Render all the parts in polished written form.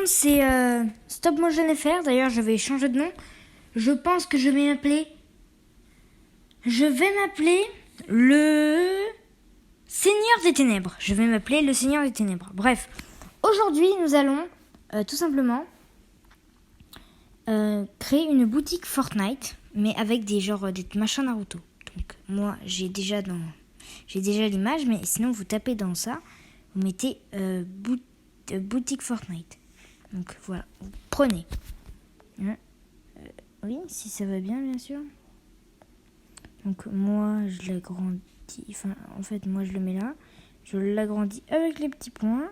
compte, c'est Stop Motion FR. D'ailleurs, je vais changer de nom. Je pense que je vais m'appeler le Seigneur des Ténèbres. Je vais m'appeler le Seigneur des Ténèbres. Bref, aujourd'hui, nous allons tout simplement créer une boutique Fortnite, mais avec des machins Naruto. Donc moi, j'ai déjà l'image, mais sinon vous tapez dans ça, vous mettez boutique Fortnite. Donc voilà, vous prenez. Oui, si ça va bien sûr. Donc moi, je l'agrandis. Enfin, en fait, moi, je le mets là. Je l'agrandis avec les petits points.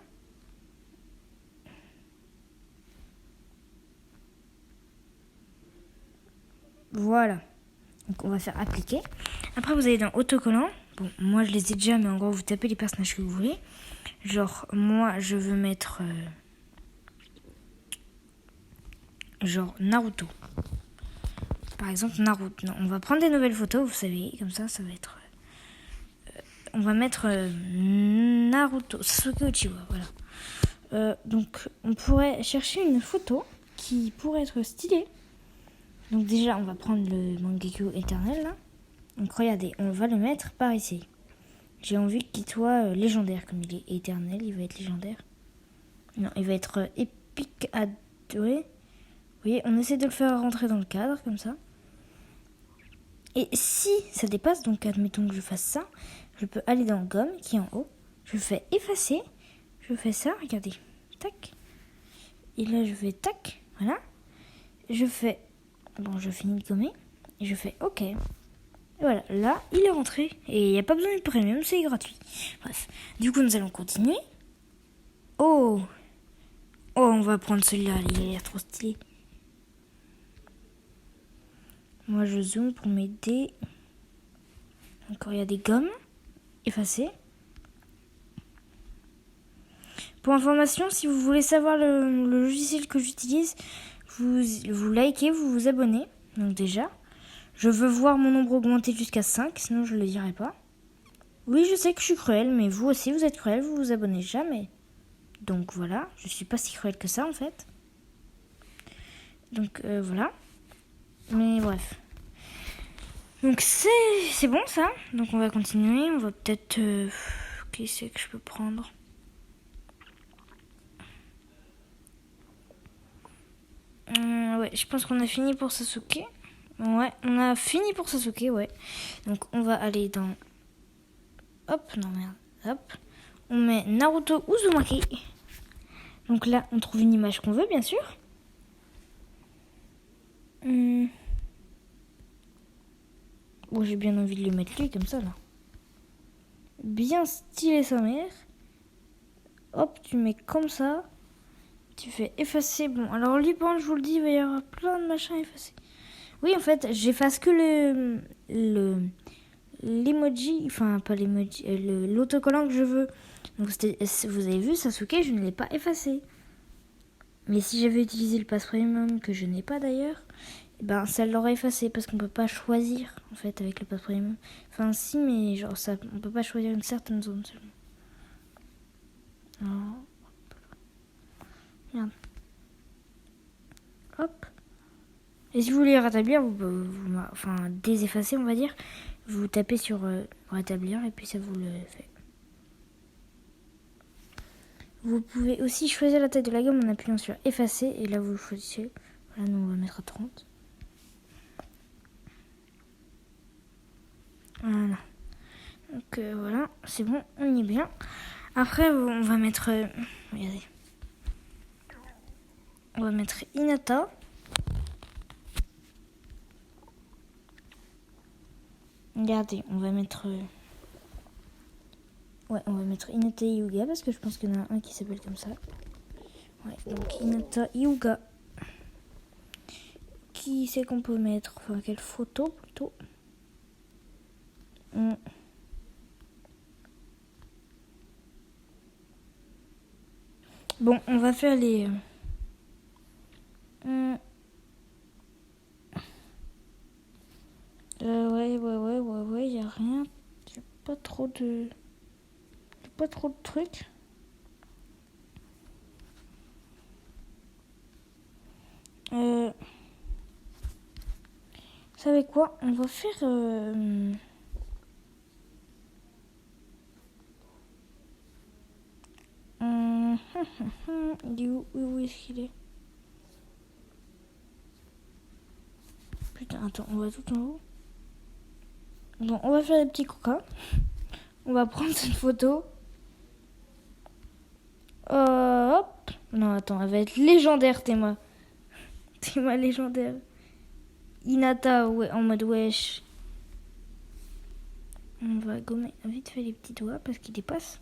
Voilà. Donc on va faire appliquer. Après, vous allez dans autocollant. Bon, moi, je les ai déjà, mais en gros, vous tapez les personnages que vous voulez. Genre, moi, je veux mettre... genre Naruto. Par exemple, Naruto. Non, on va prendre des nouvelles photos, vous savez. Comme ça, ça va être... on va mettre Naruto. Sasuke Uchiwa, voilà. Donc, on pourrait chercher une photo qui pourrait être stylée. Donc déjà, on va prendre le Mangekyou éternel, là. Donc regardez, on va le mettre par ici. J'ai envie qu'il soit légendaire, comme il est éternel, il va être légendaire. Non, il va être épique à adorer. Vous voyez, on essaie de le faire rentrer dans le cadre, comme ça. Et si ça dépasse, donc admettons que je fasse ça, je peux aller dans gomme, qui est en haut. Je fais effacer, je fais ça, regardez. Tac. Et là, je fais tac, voilà. Je fais... Bon, je finis de gommer. Et je fais OK. Et voilà, là, il est rentré. Et il n'y a pas besoin de premium, c'est gratuit. Bref, du coup, nous allons continuer. Oh, on va prendre celui-là, il a l'air trop stylé. Moi, je zoome pour m'aider. Encore, il y a des gommes. Effacées. Pour information, si vous voulez savoir le logiciel que j'utilise, vous likez, vous vous abonnez. Donc déjà, je veux voir mon nombre augmenter jusqu'à 5, sinon je ne le dirai pas. Oui, je sais que je suis cruelle, mais vous aussi, vous êtes cruel, vous vous abonnez jamais. Donc voilà, je suis pas si cruelle que ça en fait. Donc voilà. Mais bref. Donc c'est bon ça. Donc on va continuer. On va peut-être... qui c'est que je peux prendre? Ouais, je pense qu'on a fini pour Sasuke. Ouais, on a fini pour Sasuke, ouais. Donc on va aller dans... Hop, non merde. Hop. On met Naruto Uzumaki. Donc là, on trouve une image qu'on veut, bien sûr. Bon, j'ai bien envie de le mettre lui, comme ça, là. Bien stylé sa mère. Hop, tu mets comme ça. Tu fais effacer. Bon, alors lui, bon, je vous le dis, il va y avoir plein de machins effacés. Oui, en fait, j'efface que l'emoji, enfin pas l'emoji, l'autocollant que je veux. Donc vous avez vu, Sasuke, je ne l'ai pas effacé. Mais si j'avais utilisé le pass premium, que je n'ai pas d'ailleurs, ben ça l'aurait effacé parce qu'on peut pas choisir en fait avec le pass premium. Enfin si, mais genre ça, on peut pas choisir une certaine zone seulement. Alors, regarde. Hop. Et si vous voulez rétablir, enfin déseffacer on va dire, vous tapez sur rétablir et puis ça vous le fait. Vous pouvez aussi choisir la taille de la gomme en appuyant sur effacer et là vous choisissez. Voilà, nous on va mettre à 30. Voilà. Donc voilà, c'est bon, on y est bien. Après on va mettre... regardez. On va mettre Hinata. Regardez, on va mettre... ouais, on va mettre Hinata Hyuga parce que je pense qu'il y en a un qui s'appelle comme ça. Ouais, donc Hinata Hyuga. Qui c'est qu'on peut mettre? Enfin, quelle photo plutôt? Bon, on va faire les... ouais, y a rien. J'ai pas trop de trucs. savez quoi? On va faire... Il est où est-ce qu'il est? Putain, attends, on va tout en haut. Bon, on va faire des petits coca. On va prendre cette photo. Hop. Non, attends, elle va être légendaire, Théma. Théma légendaire. Hinata, ouais, en mode wesh. On va gommer vite fait les petits doigts parce qu'ils dépassent.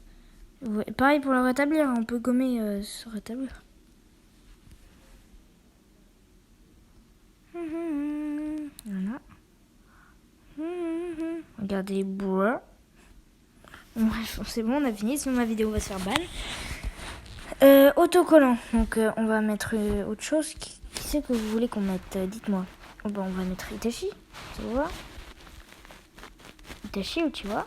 Ouais, pareil pour le rétablir, on peut gommer ce rétablir. Voilà. Regardez, bois. Bref, c'est bon, on a fini, sinon ma vidéo va se faire balle. Autocollant, donc on va mettre autre chose. Qui c'est que vous voulez qu'on mette? Dites-moi. Oh, ben, on va mettre Itachi, tu vois. Itachi, où tu vois.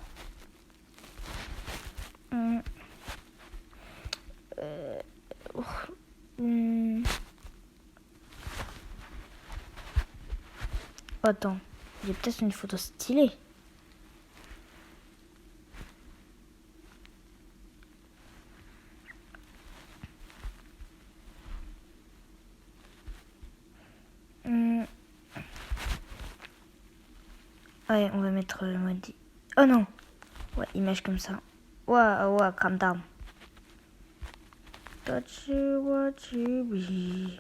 Attends, il y a peut-être une photo stylée. Ouais, on va mettre mode... Oh non. Ouais, image comme ça. Ouais, calm down. Touch you what you be.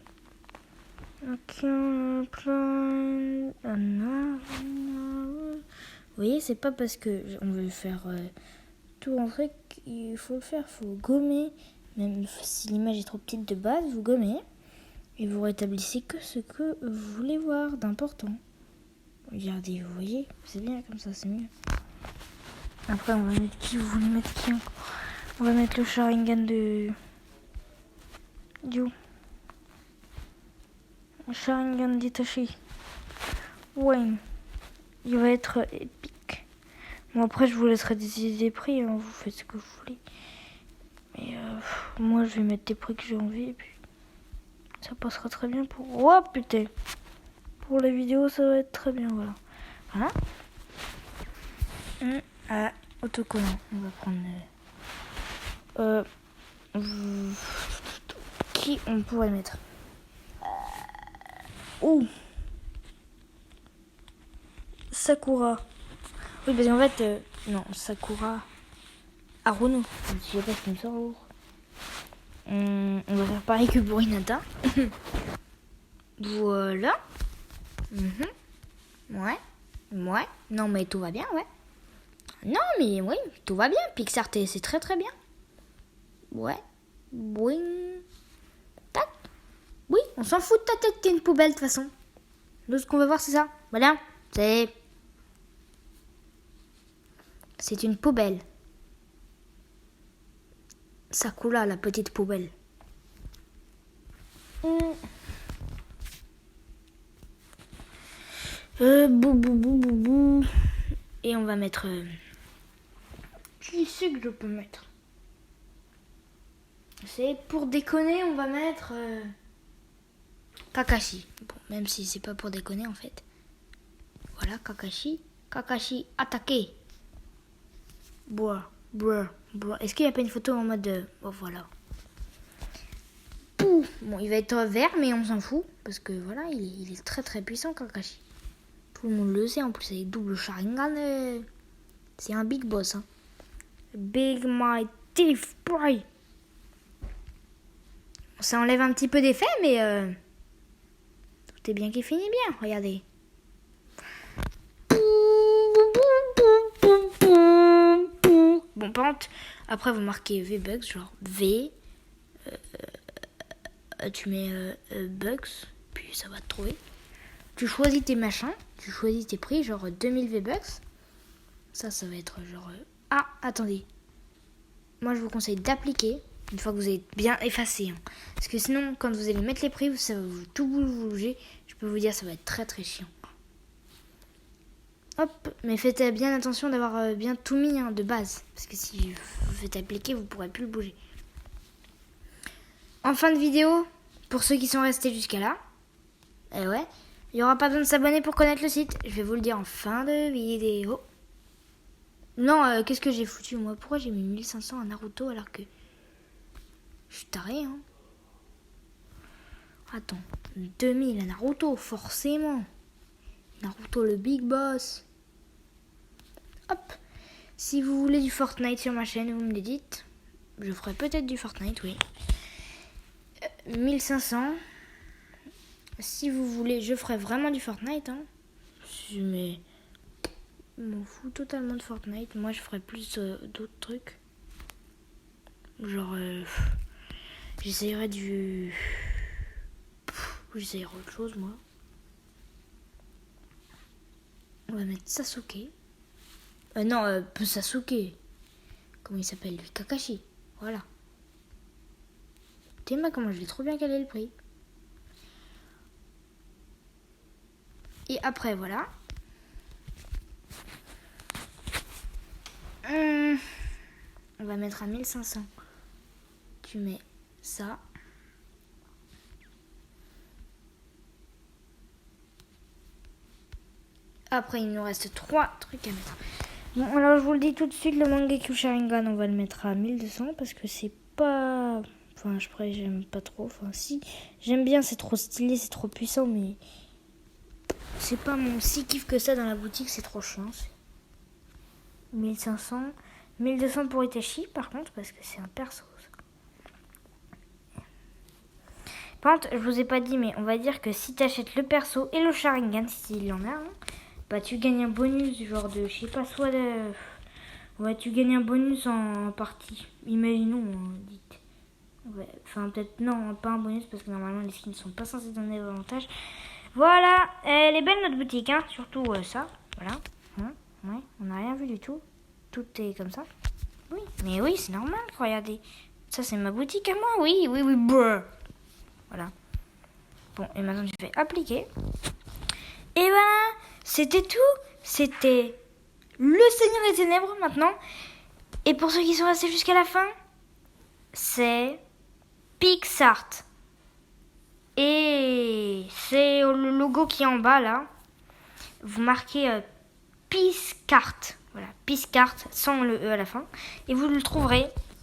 I can't plan another. Vous voyez, c'est pas parce que on veut faire tout rentrer qu'il faut le faire. Il faut gommer. Même si l'image est trop petite de base, vous gommez. Et vous rétablissez que ce que vous voulez voir d'important. Regardez, vous voyez, c'est bien comme ça, c'est mieux. Après, on va mettre qui? Vous voulez mettre qui encore? On va mettre le Sharingan de... Le Sharingan d'Itachi. Wayne. Il va être épique. Bon, après, je vous laisserai décider des prix, hein, vous faites ce que vous voulez. Mais moi, je vais mettre des prix que j'ai envie, et puis ça passera très bien pour... Oh, putain! Pour les vidéos, ça va être très bien, voilà. Voilà. Autocollant. On va prendre... qui on pourrait mettre? Sakura. Oui, parce qu'en fait... non, Sakura... Haruno. Je sais pas ce qui me sort. On va faire pareil que pour Hinata. Voilà. Ouais. Non, mais tout va bien, ouais. Non, mais oui, tout va bien. Pixar, c'est très très bien. Ouais. Boing. Tac. Oui, on s'en fout de ta tête, t'es une poubelle de toute façon. Nous, ce qu'on va voir, c'est ça. Voilà. C'est une poubelle. Sakura, la petite poubelle. Bou. Et on va mettre... Qui c'est que je peux mettre? C'est pour déconner, on va mettre... Kakashi. Bon, même si c'est pas pour déconner en fait. Voilà, Kakashi. Kakashi, attaqué. Bois. Est-ce qu'il n'y a pas une photo en mode... Oh, voilà. Pouh. Bon, il va être vert, mais on s'en fout. Parce que voilà, il est très très puissant, Kakashi. Tout le monde le sait, en plus avec double Sharingan, c'est un big boss. Hein. Big my teeth, boy. Ça enlève un petit peu d'effet, mais tout est bien qui finit bien, regardez. Bon, par contre, après vous marquez V-Bucks, genre V, tu mets Bucks, puis ça va te trouver. Tu choisis tes machins, tu choisis tes prix, genre 2000 V-Bucks. Ça va être genre... Ah, attendez. Moi, je vous conseille d'appliquer une fois que vous avez bien effacé. Hein. Parce que sinon, quand vous allez mettre les prix, ça va tout bouger. Je peux vous dire, ça va être très très chiant. Hop, mais faites bien attention d'avoir bien tout mis hein, de base. Parce que si vous faites appliquer, vous ne pourrez plus le bouger. En fin de vidéo, pour ceux qui sont restés jusqu'à là, Il n'y aura pas besoin de s'abonner pour connaître le site. Je vais vous le dire en fin de vidéo. Non, qu'est-ce que j'ai foutu moi? Pourquoi j'ai mis 1500 à Naruto alors que... Je suis taré, hein. Attends, 2000 à Naruto, forcément. Naruto le Big Boss. Hop. Si vous voulez du Fortnite sur ma chaîne, vous me le dites. Je ferai peut-être du Fortnite, oui. 1500. Si vous voulez, je ferai vraiment du Fortnite, hein. Mais... je m'en fous totalement de Fortnite. Moi, je ferai plus d'autres trucs. Genre... j'essayerai du... j'essayerai autre chose, moi. On va mettre Sasuke. Non, peu Sasuke. Comment il s'appelle, lui? Kakashi. Voilà. Théma, comment je vais trop bien caler le prix. Et après, voilà. On va mettre à 1500. Tu mets ça. Après, il nous reste 3 trucs à mettre. Bon, alors je vous le dis tout de suite, le Mangekyou Sharingan, on va le mettre à 1200 parce que c'est pas... Enfin, j'aime pas trop. Enfin, si, j'aime bien, c'est trop stylé, c'est trop puissant, mais... c'est pas mon si kiff que ça dans la boutique, c'est trop chiant. 1500. 1200 pour Itachi, par contre, parce que c'est un perso. Par contre, je vous ai pas dit, mais on va dire que si t'achètes le perso et le Sharingan, s'il en a, hein, bah tu gagnes un bonus, genre de, je sais pas, soit de... ouais, tu gagnes un bonus en partie. Imaginons, dites. Ouais, enfin, peut-être, non, pas un bonus, parce que normalement, les skins sont pas censés donner davantage. Voilà, elle est belle notre boutique, hein, surtout ça, voilà. Ouais, on n'a rien vu du tout. Tout est comme ça. Oui, mais oui, c'est normal, regardez. Ça, c'est ma boutique à moi, oui, brr. Voilà. Bon, et maintenant, je vais appliquer. Et voilà, c'était tout. C'était le Seigneur des Ténèbres, maintenant. Et pour ceux qui sont restés jusqu'à la fin, c'est Pixart. Et c'est le logo qui est en bas, là. Vous marquez Pixart. Voilà, Pixart, sans le E à la fin. Et vous le trouverez